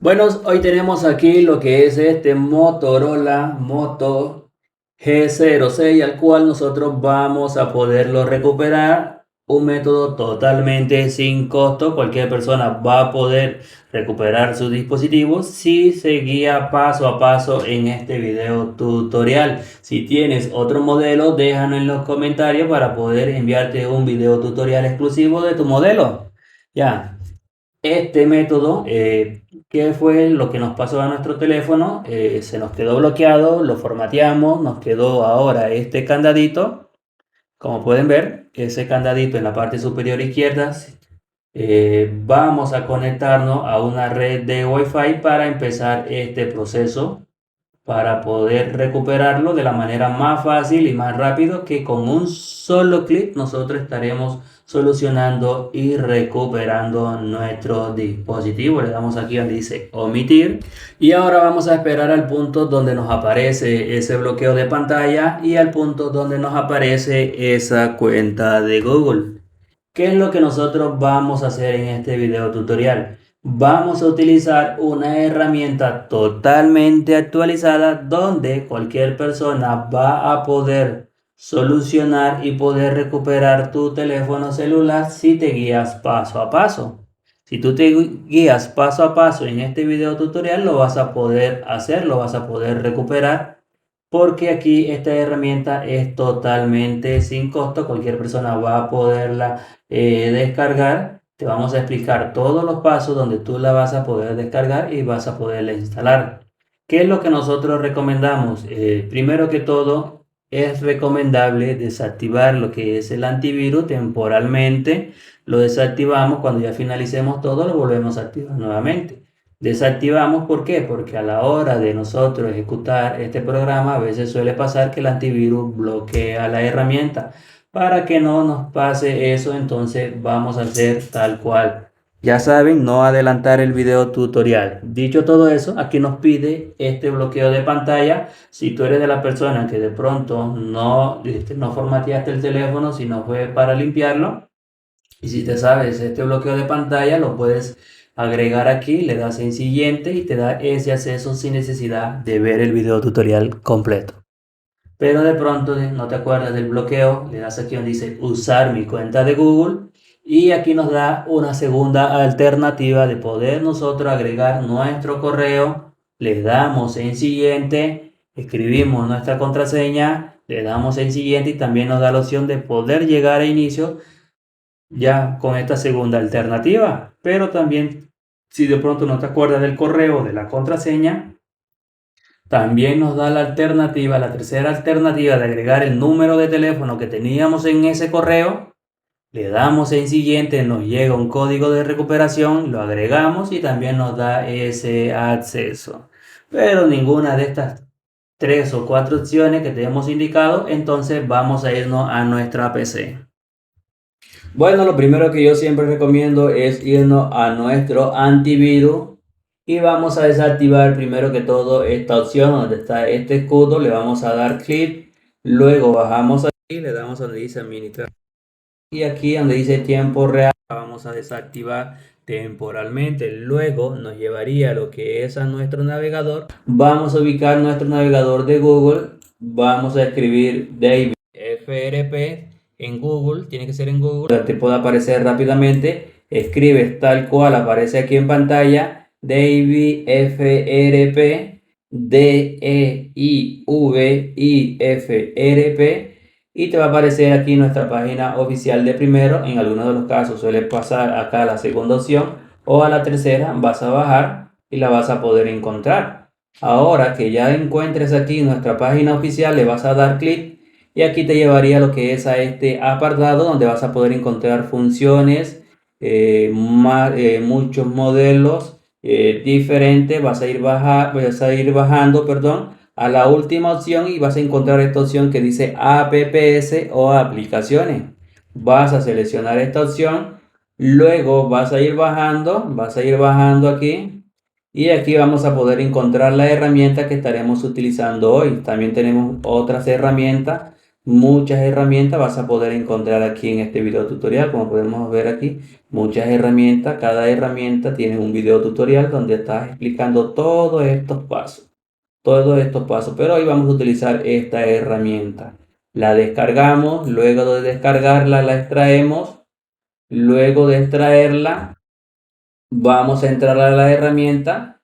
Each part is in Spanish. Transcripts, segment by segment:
Bueno, hoy tenemos aquí lo que es este Motorola Moto G06, al cual nosotros vamos a poderlo recuperar. Un método totalmente sin costo. Cualquier persona va a poder recuperar sus dispositivos si se guía paso a paso en este video tutorial. Si tienes otro modelo, déjalo en los comentarios para poder enviarte un video tutorial exclusivo de tu modelo. Ya. Este método, ¿qué fue lo que nos pasó a nuestro teléfono? Se nos quedó bloqueado, lo formateamos, nos quedó ahora este candadito. Como pueden ver, ese candadito en la parte superior izquierda. Vamos a conectarnos a una red de Wi-Fi para empezar este proceso, para poder recuperarlo de la manera más fácil y más rápido, que con un solo clic nosotros estaremos solucionando y recuperando nuestro dispositivo. Le damos aquí donde dice omitir y ahora vamos a esperar al punto donde nos aparece ese bloqueo de pantalla y al punto donde nos aparece esa cuenta de Google. ¿Qué es lo que nosotros vamos a hacer en este video tutorial? Vamos a utilizar una herramienta totalmente actualizada donde cualquier persona va a poder solucionar y poder recuperar tu teléfono celular si te guías paso a paso. Si tú te guías paso a paso en este video tutorial, lo vas a poder hacer, lo vas a poder recuperar, porque aquí esta herramienta es totalmente sin costo. Cualquier persona va a poderla descargar. Te vamos a explicar todos los pasos donde tú la vas a poder descargar y vas a poderla instalar. ¿Qué es lo que nosotros recomendamos? Primero que todo, es recomendable desactivar lo que es el antivirus temporalmente. Lo desactivamos cuando ya finalicemos todo, lo volvemos a activar nuevamente. Desactivamos, ¿por qué? Porque a la hora de nosotros ejecutar este programa, a veces suele pasar que el antivirus bloquea la herramienta. Para que no nos pase eso, entonces vamos a hacer tal cual. Ya saben, no adelantar el video tutorial. Dicho todo eso, aquí nos pide este bloqueo de pantalla. Si tú eres de la persona que de pronto no formateaste el teléfono, sino fue para limpiarlo, y si te sabes este bloqueo de pantalla, lo puedes agregar aquí, le das en siguiente y te da ese acceso sin necesidad de ver el video tutorial completo. Pero de pronto no te acuerdas del bloqueo, le das aquí donde dice usar mi cuenta de Google y aquí nos da una segunda alternativa de poder nosotros agregar nuestro correo. Le damos en siguiente, escribimos nuestra contraseña, le damos en siguiente y también nos da la opción de poder llegar a inicio ya con esta segunda alternativa. Pero también, si de pronto no te acuerdas del correo, de la contraseña, también nos da la alternativa, la tercera alternativa, de agregar el número de teléfono que teníamos en ese correo. Le damos en siguiente, nos llega un código de recuperación, lo agregamos y también nos da ese acceso. Pero ninguna de estas tres o cuatro opciones que te hemos indicado, entonces vamos a irnos a nuestra PC. Bueno, lo primero que yo siempre recomiendo es irnos a nuestro antivirus y vamos a desactivar primero que todo esta opción donde está este escudo. Le vamos a dar clic, luego bajamos aquí, le damos donde dice administrar y aquí donde dice tiempo real vamos a desactivar temporalmente. Luego nos llevaría a lo que es a nuestro navegador. Vamos a ubicar nuestro navegador de Google, vamos a escribir David FRP en Google, tiene que ser en Google, para que te pueda aparecer rápidamente. Escribes tal cual aparece aquí en pantalla, David FRP, DEIVIFRP, y te va a aparecer aquí nuestra página oficial de primero. En algunos de los casos suele pasar acá a la segunda opción o a la tercera, vas a bajar y la vas a poder encontrar. Ahora que ya encuentres aquí nuestra página oficial, le vas a dar clic y aquí te llevaría a lo que es a este apartado donde vas a poder encontrar funciones, muchos modelos diferentes. Vas a ir bajando, perdón, a la última opción y vas a encontrar esta opción que dice apps o aplicaciones. Vas a seleccionar esta opción, luego vas a ir bajando aquí y aquí vamos a poder encontrar la herramienta que estaremos utilizando hoy. También tenemos otras herramientas Muchas herramientas vas a poder encontrar aquí en este video tutorial, como podemos ver aquí, muchas herramientas. Cada herramienta tiene un video tutorial donde estás explicando todos estos pasos, pero hoy vamos a utilizar esta herramienta. La descargamos, luego de descargarla la extraemos, luego de extraerla vamos a entrar a la herramienta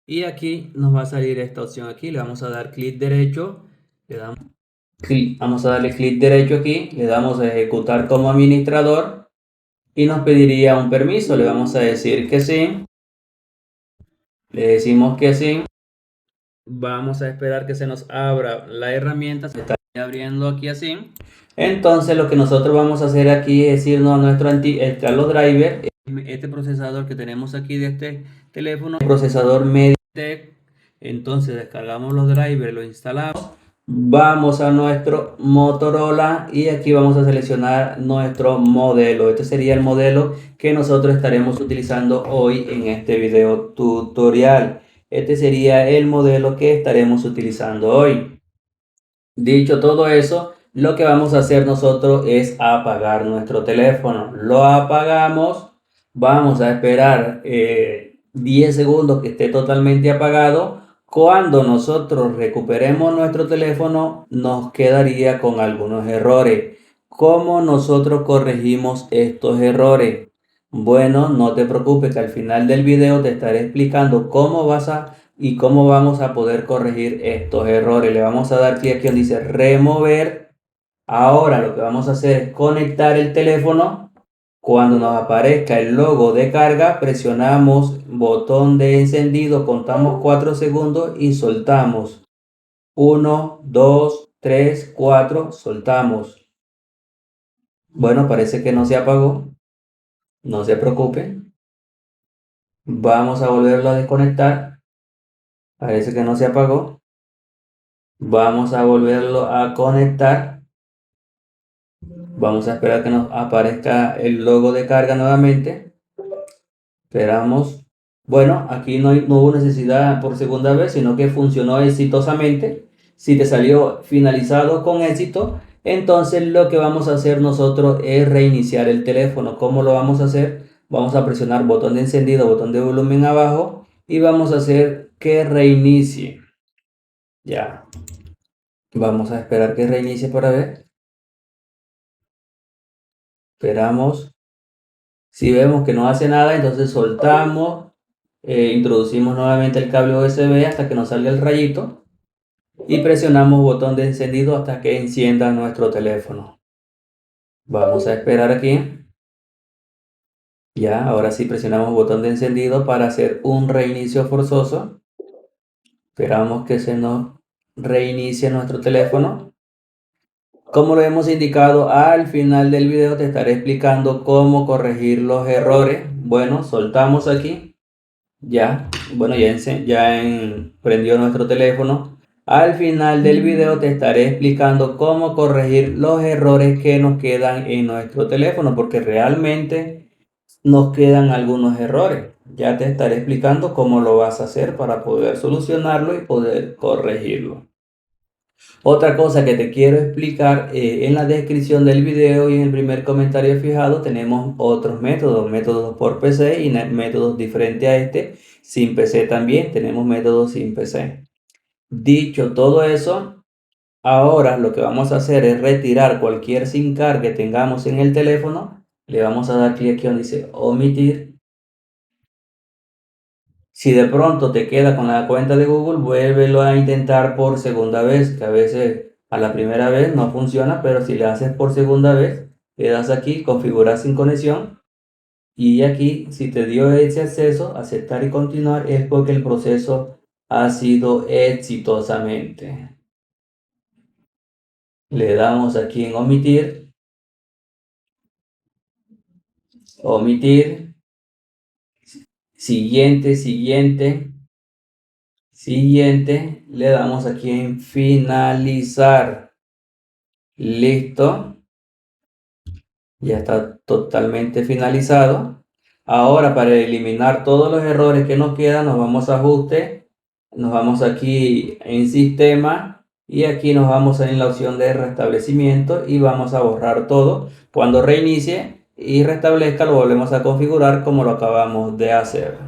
y aquí nos va a salir esta opción aquí, le vamos a dar clic derecho, vamos a darle clic derecho aquí, le damos a ejecutar como administrador y nos pediría un permiso, le vamos a decir que sí, le decimos que sí. Vamos a esperar que se nos abra la herramienta, se está abriendo aquí así. Entonces lo que nosotros vamos a hacer aquí es irnos a nuestro a los drivers. Este procesador que tenemos aquí de este teléfono, procesador MediaTek. Entonces descargamos los drivers, lo instalamos. Vamos a nuestro Motorola y aquí vamos a seleccionar nuestro modelo. Este sería el modelo que nosotros estaremos utilizando hoy en este video tutorial. Este sería el modelo que estaremos utilizando hoy. Dicho todo eso, lo que vamos a hacer nosotros es apagar nuestro teléfono. Lo apagamos, vamos a esperar 10 segundos que esté totalmente apagado. Cuando nosotros recuperemos nuestro teléfono, nos quedaría con algunos errores. ¿Cómo nosotros corregimos estos errores? Bueno, no te preocupes que al final del video te estaré explicando cómo vamos a poder corregir estos errores. Le vamos a dar clic aquí donde dice remover. Ahora lo que vamos a hacer es conectar el teléfono. Cuando nos aparezca el logo de carga, presionamos botón de encendido, contamos 4 segundos y soltamos. 1, 2, 3, 4, soltamos. Bueno, parece que no se apagó. No se preocupe. Vamos a volverlo a desconectar. Parece que no se apagó. Vamos a volverlo a conectar. Vamos a esperar que nos aparezca el logo de carga nuevamente. Esperamos. Bueno, aquí no hubo necesidad por segunda vez, sino que funcionó exitosamente. Si te salió finalizado con éxito, entonces lo que vamos a hacer nosotros es reiniciar el teléfono. ¿Cómo lo vamos a hacer? Vamos a presionar botón de encendido, botón de volumen abajo y vamos a hacer que reinicie. Ya. Vamos a esperar que reinicie para ver. Esperamos. Si vemos que no hace nada, entonces soltamos, introducimos nuevamente el cable USB hasta que nos salga el rayito y presionamos botón de encendido hasta que encienda nuestro teléfono. Vamos a esperar aquí. Ya, ahora sí presionamos botón de encendido para hacer un reinicio forzoso. Esperamos que se nos reinicie nuestro teléfono. Como lo hemos indicado al final del video, te estaré explicando cómo corregir los errores. Bueno, soltamos aquí. Ya, bueno, prendió nuestro teléfono. Al final del video te estaré explicando cómo corregir los errores que nos quedan en nuestro teléfono, porque realmente nos quedan algunos errores. Ya te estaré explicando cómo lo vas a hacer para poder solucionarlo y poder corregirlo. Otra cosa que te quiero explicar, en la descripción del video y en el primer comentario fijado tenemos otros métodos por PC y métodos diferentes a este, sin PC también, tenemos métodos sin PC. Dicho todo eso, ahora lo que vamos a hacer es retirar cualquier SIM card que tengamos en el teléfono, le vamos a dar clic aquí donde dice omitir. Si de pronto te queda con la cuenta de Google, vuélvelo a intentar por segunda vez, que a veces a la primera vez no funciona, pero si le haces por segunda vez, le das aquí, configurar sin conexión, y aquí, si te dio ese acceso, aceptar y continuar, es porque el proceso ha sido exitosamente. Le damos aquí en omitir, omitir, siguiente, siguiente. Siguiente, le damos aquí en finalizar. Listo. Ya está totalmente finalizado. Ahora para eliminar todos los errores que nos quedan, nos vamos a ajuste. Nos vamos aquí en sistema. Y aquí nos vamos en la opción de restablecimiento y vamos a borrar todo. Cuando reinicie y restablezca lo volvemos a configurar como lo acabamos de hacer.